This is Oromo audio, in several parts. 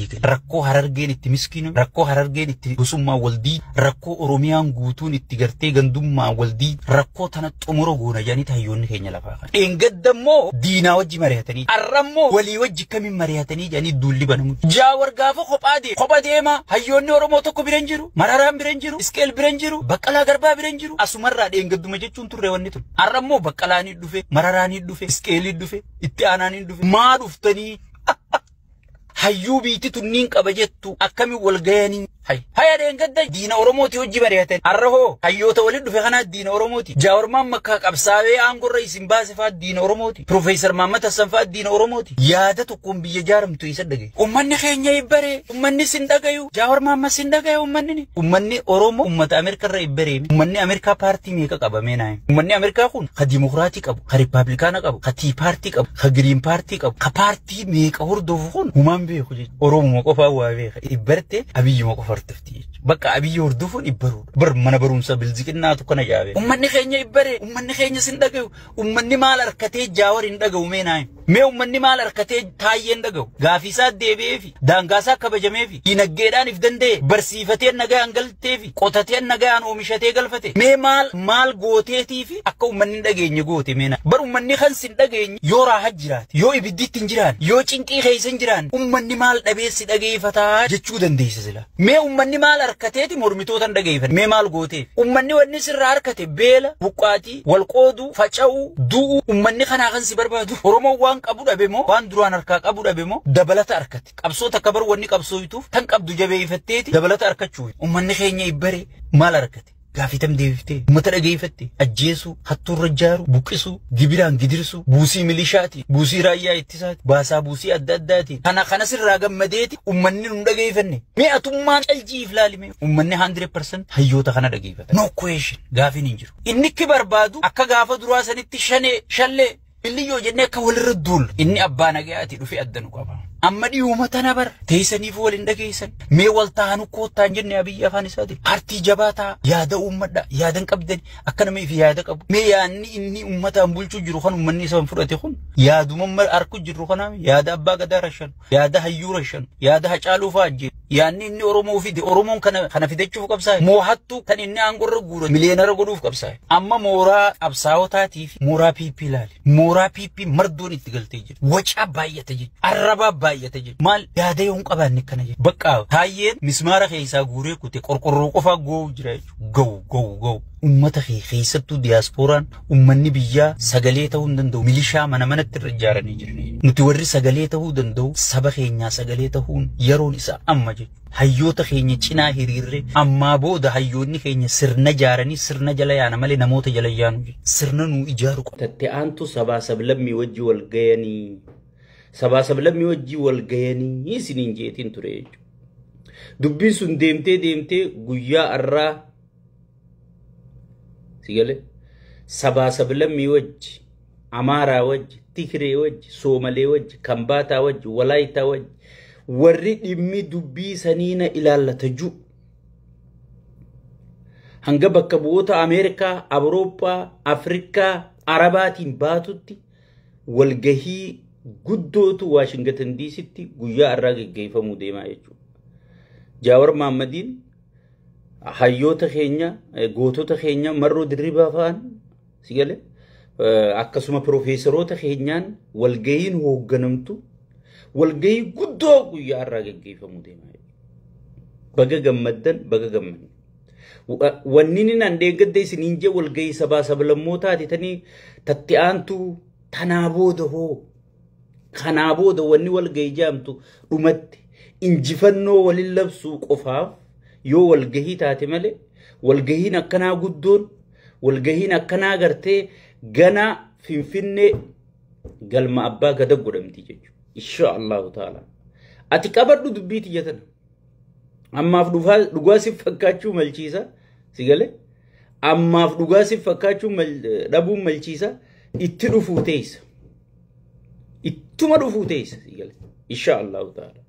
beekan. Rakkoo Harargeen itti miskiinu, rakkoo Harargeen itti gosummaa waldii, rakkoo Oromiyaan guutuun itti gartee gandummaa waldii, rakkoo tana xumura goona jedhanii hayyoonni keenya lafaa kan. Dheengaddammoo diinaa wajji mari'atanii, arrammoo walii wajji kamiin mari'atanii jedhanii duulli banamu. Jaawar gaafa kophaa deema hayyoonni Oromoo tokko biran jiru, Mararaan biran jiru, Iskeel biran jiru, Baqqalaa Garbaa biran jiru. Asumarraa dheengadduma jechuun turre wanni tun. Arrammoo Baqqalaanii dhufe, Mararaanii dhufe, Iskeelii dhufe, itti aanaanii dhufe. Maa dhuftanii hayyuu biitti tunniin qaba jettu akkamiin wal gayanii haya dheengadda diina Oromooti hojii mari'atan arrahoo hayyoota waliin dhufe kanaa diina Oromooti. Jaawarmaan makkaa qabsaawee aangorra isin baase fa'aa diina Oromooti. Profeesar Maammat Hassan fa'aa diina Oromooti. Yaada tokkoon biyya jaaramtu isa dhagaye. Ummanni keenya ibbaree ummanni sin dhagayu Jaawarmaan mas sin dhagaye ummanni. Ummanni Oromoo ummata Ameerikaa ibbaree ummanni Ameerikaa paartii meeqa qaba meenaa. Ummanni Ameerikaa kun ka dimokiraatii qabu, ka riippaabilikaana qabu, ka tii paartii qabu, ka giriin paartii qabu, ka paartii meeqa hordofu kun humaan beeku jechuudha. Oromoo qofaa waa beeka. Ibbarte abiyyuma qofa hortofti jechuudha. Bakka abiyyi hordofuun ibbaruudha. Bar mana barumsa bilziqinnaatu kana jaabe. Ummanni keenya ibbaree ummanni keenya sin dhagayu. Ummanni maal harkatee Jaawar hin dhagayu meenaa. Mee ummanni maal harkatee Taayyee hin dhagayu. Gaafiisaa deebi'eefi daangaasaa kabajameefi dinagdeedhaan if danda'e barsiifatee nagaan galteefi qotatee nagaan oomishatee galfate. Mee maal gooteetiifi akka ummanni hin dhageenye goote meenaa. Bar ummanni kan sin dhageenye yoo raahaa jiraate yoo ibidditti hin jiraan yoo cinqii keessa hin jiraan ummanni maal dhabeessi dhageeffataa jechuu dandeessa sila. Mee ummanni maal harkateeti mormitootan dhageeffate. Mee maal gooteef ummanni wanni sirraa harkate beela buqqaatii walqooduu faca'uu du'uu ummanni kanaa kan si barbaadu. Oromoo waan qabu dhabe moo waan duraan harkaa qabu dhabe moo dabalata harkate. Qabsoo takka bar wanni qabsooytuuf tan qabdu jabeeffatteeti dabalata harkachuu. Ummanni keenya ibbaree maal harkate. Gaafitam deebiftee ummata dhageeffatte ajjeesuu hattuurra jaaru buqqisuu gibiraan gidirsuu buusii milishaati buusii raayyaa ittisaati baasaa buusii adda addaati kana sirraa gammadeeti ummanni nu dhageeffanne mee atummaan caljiif laalime ummanni 100% hayyoota kana dhageeffata. No question gaafiin hin jiru. Inni ki barbaadu akka gaafa duraa sanitti shallee illiyyoo jennee akka walirra duul inni abbaa nagayaati dhufe addanu qaba. Amma dhiyuma tana bar teessaniif waliin dhageessan mee wal taanu koottaan jenne abiyyi afaan isaati paartii jabaataa yaada uummadha yaadan qabdan akka namii fi yaada qabu mee yaanni inni uummataan bulchuu jiru kan uummanni isa fudhate kun yaaduma harku jiru kanaa yaada abbaa gadaa rashan yaada hayyuu rashan yaada hacaaluu faajje yaanni inni Oromoo fide Oromoon kana fidachuuf qabsaa'e moohattu kan inni aangorra guura miliyeenara godhuuf qabsaa'e amma mooraa qabsaa'otaatii fi mooraa piippii laale mooraa piippii mardoon itti galtee jiru wacaa baay'ate jiru arrabaa baay'ate jiru maal yaada yoon qabaanne kana jiru bakka Taayyeen mismaara keessaa guuree kute qorqorroo qofaa goowu jira jechuudha gowu ummata keessattuu diyaaspooraan ummanni biyyaa sagalee ta'uu hin danda'u milishaa manatti irra ijaaranii jiran nuti warri sagalee ta'uu danda'u saba keenyaa sagalee ta'uun yeroon isaa amma jechuudha. Hayyoota keenya cinaa hiriirree ammaa booda hayyoonni keenya sirna ijaaranii sirna jala yaana malee namoota jala yaanu sirna nuu ijaaru qaba. Tattee aantu sabaa sablammii wajji wal gayanii sabaa sablammii wajji wal gayanii isiniin jeetiin ture jechuudha. Dubbiin sun deemtee guyyaa arraa sigale sabaa sablammii wajji Amaaraa wajji Tigree wajji Soomalee wajji Kambaataa wajji Walaayitaa wajji warri dhimmi dubbii saniina ilaallata ju hanga bakka bu'oota Ameerikaa Awurooppaa Afrikaa Arabaatiin baatutti walgahii guddootu Waashingtan DC'tti guyyaa arraa geggeeffamuu deemaa jechuudha. Jaawar Mahaammadiin hayyoota keenya gootota keenya marroo dirribaa fa'aan sigale akkasuma profeesaroota keenyaan walgahiin hoogganamtu walgahii guddoo guyyaa irraa geggeeffamuu deemaa. Baga gammaddan baga gammaddan. Wanni inni nan deeggadde isiniin jee walgahii sabaa sablammootaati tanii tatti aantu tanaa booda wanni walgahii jaamtu dhumatti injifannoo waliin labsuu qofaaf yoo walgahii taate malee walgahiin akkanaa guddoon walgahiin akkanaa gartee gana Finfinnee galma abbaa gada godhamti jechuudha. Inshallah ta'ala. Ati qabadhu dubbiiti jatan. Ammaaf dhugaa si fakkaachuu malchiisa sigale. Ammaaf dhugaa si fakkaachuu dhabuun malchiisa itti dhufuu teessa. Ittuma dhufuu teessa sigale. Inshallah ta'ala.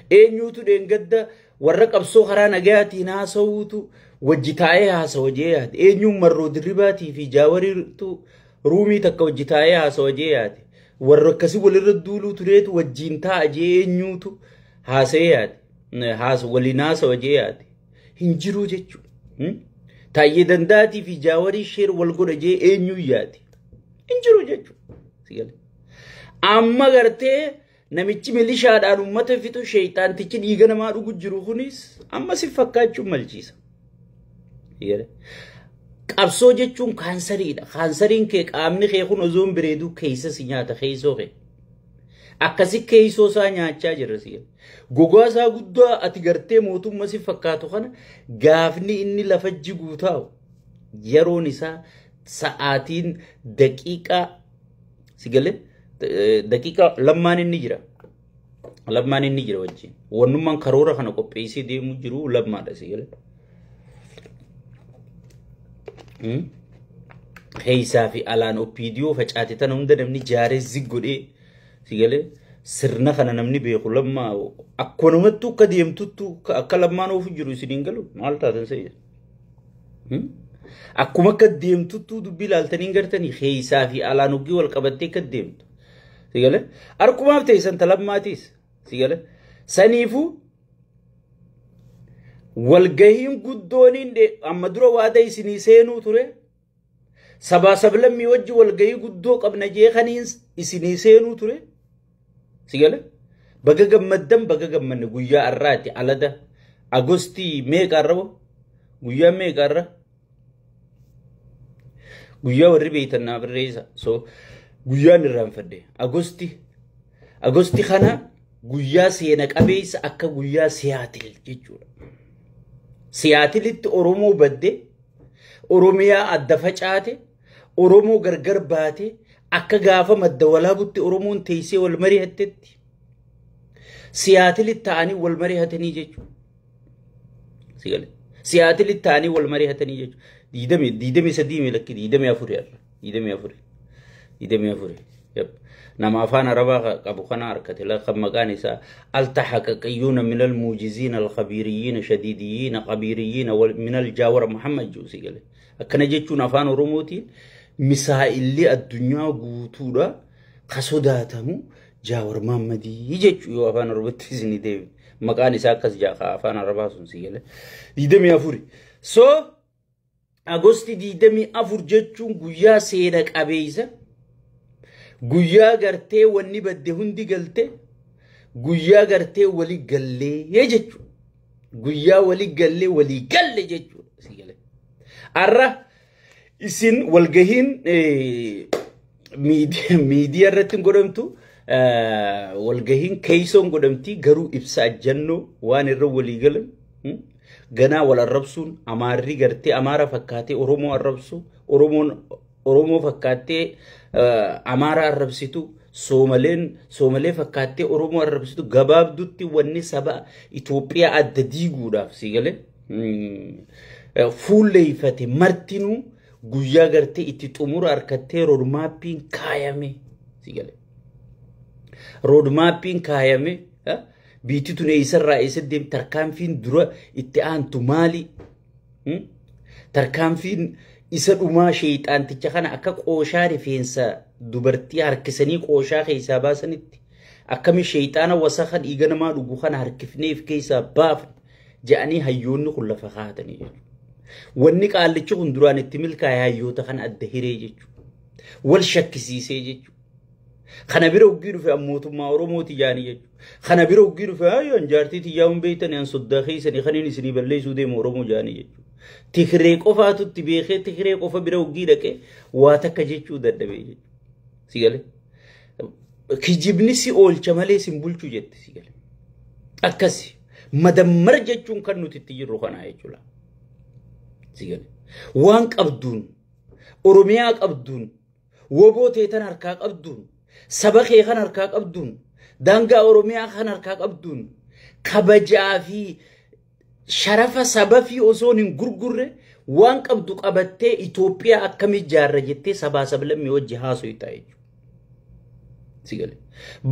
Eenyuutu dheengadda warra qabsoo karaa nagayaatiin haasawuutu wajji taa'ee haasawa jee yaade. Eenyuun marroo dirribaatii fi jaawariitu ruumii takka wajji taa'ee haasawa jee yaade. Warra akkasii walirra duuluu tureetu wajjiin taa'a jee eenyuutu haasa'ee walinaasa wajee yaade hin jiru jechuudha. Taayyee Danda'aatii fi Jaawarii sheer wal godha jee eenyu yaade hin jiru jechuudha. Amma gartee namichi milishaadhaan uummata fixu sheeyxaantichi dhiiga namaa dhugu jiru kunis amma si fakkaachuun malchiisa. Qabsoo jechuun kaansariidha. Kaansariin kee qaamni kee kun osoo hin bireeduu keessa si nyaata keessoo kee. Akkasi keessoo isaa nyaachaa jirra siya. Gogaa isaa guddaa ati gartee mootummaa si fakkaatu kana gaafni inni lafa jiguu taa'u yeroon isaa sa'aatiin daqiiqaa si galee daqiiqaa lammaan inni jira. Lammaan inni jira wajjin. Wannummaan karoora kana qopheessee deemu jiru lammaadha si galee. Heesaa fi alaan oppiidiyoo facaate tana hunda namni jaaree ziggodhee si galee sirna kana namni beeku lammaa akkanumatti akka deemtuttu akka lammaan oofu jiru isiniin galu maal taatan se'e. Akkuma akka deemtuttu dubbii laaltanii gartanii heesaa fi alaan oggii wal qabattee akka deemtu si galee harkumaaf teessan talammaatiis si galee saniifuu walgahiin guddooniin amma dura waada isinii seenuu ture sabaa sablammii wajji walgahii guddoo qabna jeekaniin isinii seenuu ture si gale baga gammaddan baga gammanne guyyaa arraati alada agostii meeqa arrabo guyyaa meeqa arra guyyaa warri beeytannaa birreessa so guyyaan irraanfadde agosti kana guyyaa seena qabeessa akka guyyaa siyaatil jechuudha. Siyaatilitti Oromoo badde Oromiyaa adda facaate Oromoo gargar baate akka gaafa madda walaabutti Oromoon teessee wal mari'attetti siyaatilitti ta'anii wal mari'atanii jechuudha. Sigale siyaatilitti ta'anii wal mari'atanii jechuudha. 23 milakki 24 نما فان ربا أبو خنار كتلا خب مكانسا التحققيون من الموجزين الخبيريين شديديين قبيريين من الجاور محمد جوسي قال أكن جتشون أفان رموتي مسائل الدنيا قوتورا خسوداتهم جاور محمد يجتشو يو أفان ربتي زني ديف مكانسا كس جاخا أفان ربا سنسي قال ديدمي أفوري so أغسطي ديدمي أفور جتشون قويا سيدك أبيزا guyyaa gartee wanni badde hundi galte guyyaa gartee wali gallee jechuudha. Guyyaa wali gallee wali galle jechuudha. Sigale. Arra isin walgahiin miidiyaa irratti godhamtu walgahiin keeysoon godhamti garuu ibsa ajjannoo waan irra walii galan ganaa wal arrabsuun amaarri gartee amaara fakkaatee Oromoo arrabsu Oromoo fakkaatee Amara arrabsitu Soomalee fakkaatee Oromoo arrabsitu gabaabdutti wanni saba Itoophiyaa adda diiguudhaaf si galee fuulleeffate martinuu guyyaa gartee itti xumura harkattee roodmaappiin kaayame si galee roodmaappiin kaayame biitti tun eessarraa eessa deemte tarkaanfiin dura itti aantu maali tarkaanfiin isa dhumaa sheeyxaanticha kana akka qooshaa rifeensa dubartii harkisanii qooshaa keessaa baasanitti akkami sheeyxaana wasaqa dhiiga namaa dhugu kana harkifneef keessaa baafne jedhanii hayyoonni kun lafa kaatanii jechuudha. Wanni qaallichi kun duraan itti milkaa'e hayyoota kana adda hiree jechuudha. Wal shakkisiisee jechuudha. Kana bira uggii dhufe mootummaa Oromooti jaanii jechuudha. Kana bira uggii dhufe ayyoon jaartii xiyyaa'uun beeytan yaan soddaa keessanii kaniin isinii balleessuu deemu Oromoo jaanii jechuudha. Tikiree qofaatutti beekee tikiree qofa bira uggii dhaqee waa takka jechuu dadhabee jechuudha. Si galee kijibni si oolcha malee sin bulchuu jette si galee akkasi madammar jechuun kan nuti itti jirru kanaa jechuudha. Si galee waan qabduun Oromiyaa qabduun woboo teetan harkaa qabduun saba kee kan harkaa qabduun daangaa Oromiyaa kan harkaa qabduun kabajaa fi sharafa saba fi osoon hin gurgurre waan qabdu qabattee Itoophiyaa akkamitti jaarra jettee sabaa sablammii wajji haasoo ta'e jechuudha. Si galee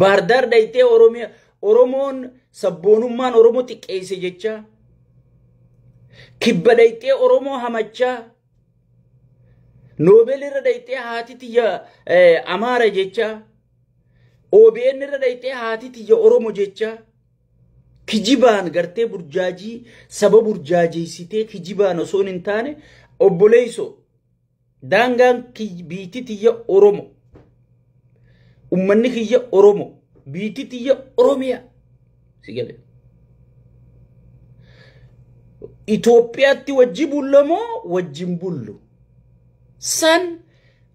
Baardaar dhayitee Oromoon sabboonummaan Oromoo xiqqeesse jechaa kibba dhayitee Oromoo hamachaa Noobel irra dhayitee haati tiyya Amaara jechaa OBN irra dhayitee haati tiyya Oromoo jechaa kijibaan gartee burjaajii saba burjaajeessitee kijibaan osoo hin taane obboleeyso daangaan biititiyya Oromo ummanni kiyya Oromo biititiyya Oromiyaa sigale Itoophiyaatti wajji bullamoo wajjin bullu san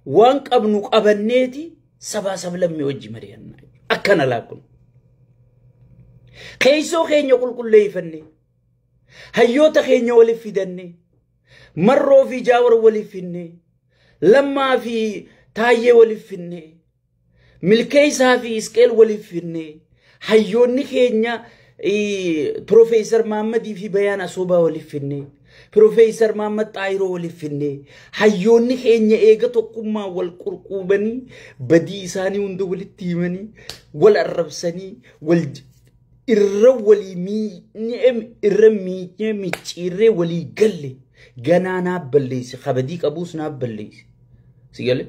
waan qabnu qabanneeti sabaa sablammii wajji mari'annaa akkana laakun keeysoo keenya qulqulleeyfanne hayyoota keenya waliif fidanne marroo fi jaawar waliif finne lammaa fi taayyee waliif finne milkeeysaa fi isqeel waliif finne hayyoonni keenya Professor Muhammad fi Bayaan Asoobaa waliif finne Professor Muhammad Xaayiroo waliif finne hayyoonni keenya eega tokkummaa wal qurquubanii badii isaanii hunda walitti himanii wal arrabsanii wal irra walii irra micciirree walii galle ganaa naaf balleeyse kabadii qabuus naaf balleeyse sigale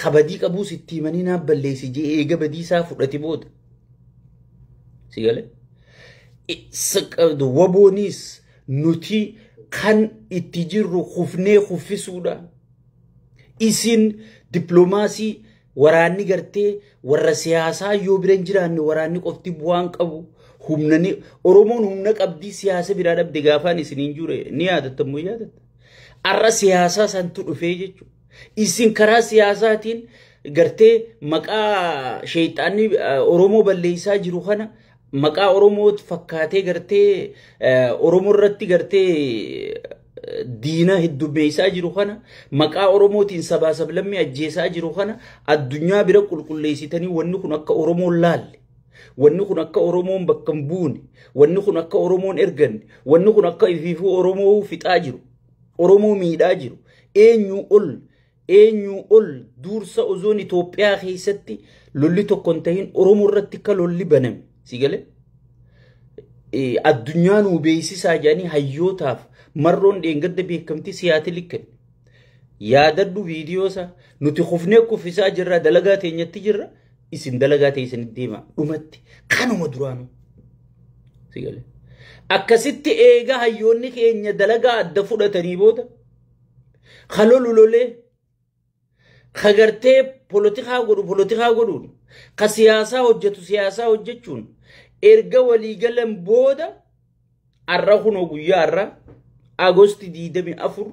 kabadii qabuus itti himanii naaf balleeyse jee eega badii isaa fudhate booda sigale wabonis nuti kan itti jirru khufnee khuffisuudha isin diplomaasii waraanni gartee warra siyaasaa yoo biran jiraanne waraanni qofti bu'aan qabu humnani Oromoon humna qabdii siyaasa biraa dhabde gaafaan isiniin jure ni yaadatamuu yaadata arra siyaasaa santu dhufee jechuudha isin karaa siyaasaatiin gartee maqaa shayxaanni Oromoo balleessaa jiru kana maqaa Oromoo fakkaatee gartee Oromoo irratti gartee diina hiddumeessaa jiru kana maqaa Oromootiin sabaa sablammii ajjeesaa jiru kana addunyaa bira qulqulleessitanii wanni kun akka Oromoon laalle wanni kun akka Oromoon bakka hin buune wanni kun akka Oromoon erganne wanni kun akka ifiifuu Oromoo fixaa jiru Oromoo miidhaa jiru eenyu ol dursa ozoon Itoophiyaa keessatti lolli tokko hin tahin Oromoo irratti akka lolli baname sigale addunyaan beeksisaa jedhanii hayyootaaf marroon dheengadda beekamtii siyaati likkan yaadaddu viidiyoosa nuti khufnee kuffisaa jirra dalagaa teenyatti jirra isin dalagaa teessanitti deema dhumatti kanuma duraanu sigale akkasitti eega hayyoonni keenya dalagaa adda fudhatanii booda khalolulolee khagartee politikaa godhuun ka siyaasaa hojjetu siyaasaa hojjechuun erga walii galan booda arra kunoo guyyaa arra Agosti 24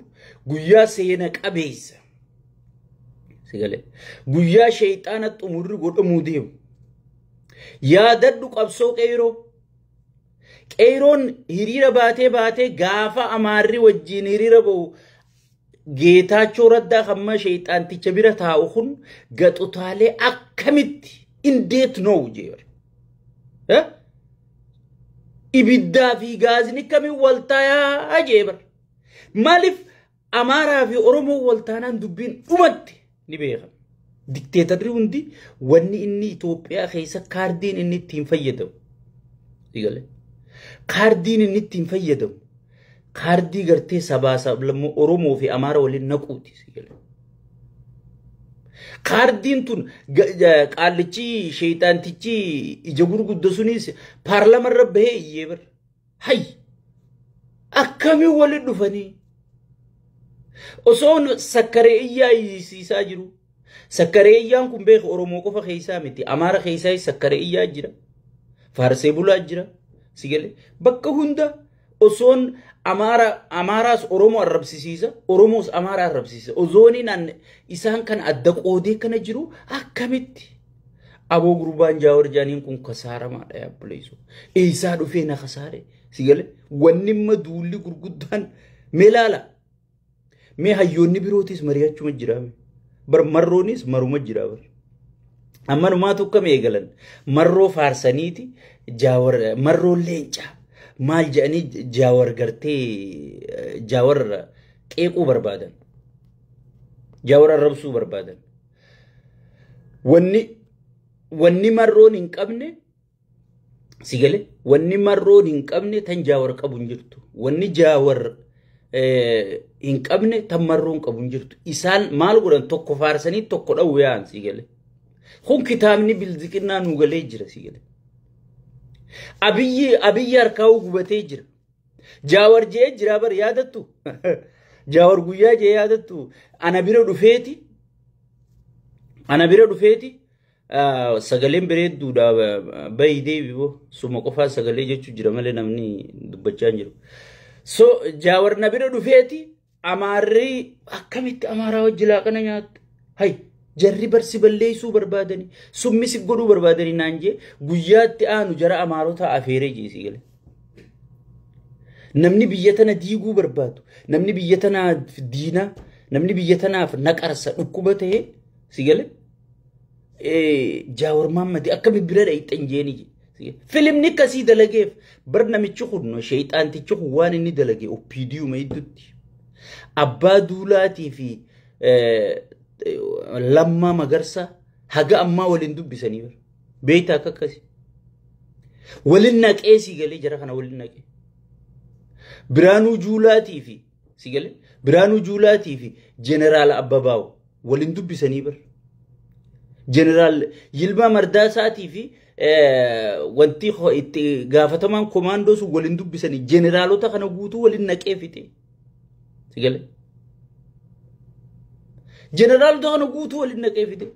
guyyaa seena qabeessa sigale guyyaa shayxaana xumurri godhamuu deemu yaadaddu qabsoo qeeroon hiriira baatee gaafa amaarri wajjiin hiriira ba'u Geetaachoo Raddaa kamma shayxaanticha bira taa'u kun gaxutaalee akkamitti indeet noo jeebar ibiddaa fi gaazni kamiin waltaayaa jeebar maaliif Amaaraa fi Oromoo waltaanaan dubbiin dhumatti ni beekama dikteetarri hundi wanni inni Itoophiyaa keessa kaardiin inni ittiin fayyadamu digale kaardiin inni ittiin fayyadamu kaardii gartee sabaa sablammoo Oromoo fi Amaaraa waliin naquuti sigale kaardiin tun qaallichi shayxaantichi ija gurguddo sunis paarlaamarra bahee yeebar hay akkamiin waliin dhufanii osoon sakkareeyyaa isiisaa jiru sakkareeyyaan kun beek Oromoo qofa keessaa miti Amaaraa keessaa sakkareeyyaa jira Faarsee bulaa jira sigale bakka hunda osoon Amaaraas Oromoo arrabsiisa Oromoos Amaaraa arrabsiisa ozooniin isaan kan adda qoodee kana jiru akkamitti aboo gurbaan jaawar jaaniin kun kasaaramaadha yaabbuleessu eeysaa dhufee na kasaare sigale wanni maduulli gurguddaan meelaala mee hayyoonni birootis mari'achuma jiraame bar marroonis maruma jiraaba amma numaatu akkam eegalan marroo faarsaniiti jaawar marroo leencaa maal jedhanii jaawar gartee jaawar qeequu barbaadan jaawar arrabsuu barbaadan wanni marroon hin qabne sigale wanni marroon hin qabne tan jaawar qabu hin jirtu wanni jaawar hin qabne tan marroon qabu hin jirtu isaan maal godhan tokko faarsanii tokko dhawuu yaa'an sigale kun kitaabni bilziqinnaa nu galee jira sigale Abiyyi harkaa'uu gubatee jira. Jaawar jee jira bar yaadattu. Jaawar guyyaa jee yaadattu. Ana bira dhufeeti. Sagaleen bareedduudha bayi deebi'u suma qofaa sagalee jechuun jira malee namni dubbachaa jiru. So jaawar na bira dhufeeti amaarri akkamitti amaaraa wajji laaqana nyaatte. Hay jarri barsi balleessuu barbaadani summi si godhuu barbaadani naan jee guyyaatti aanu jara amaarota afeeree jeesii gale. Namni biyya tana diiguu barbaadu namni biyya tanaaf diina namni biyya tanaaf naqarsa dhukkuba ta'e si gale. Jaawar Mahammadi akka bibbira dhayxan jeeni filimni akkasii dalageef bar namichi kun shayxaantichi kun waan inni dalage OPDU maydutti abbaa duulaatii fi Lammaa Magarsaa haga ammaa waliin dubbisanii bar beeyta akka akkasii walin naqee si galee jara kana walin naqee Biraanuu Juulaatii fi si galee Biraanuu Juulaatii fi Jeneraal Abbabaaw walin dubbisanii bar General Yilma Mardaasaati fi wanti itti gaafatamaan komaandoo waliin dubbisanii generaalota kana guutuu waliin naqee fite. Sigale. Generaalota kana guutuu waliin naqee fite.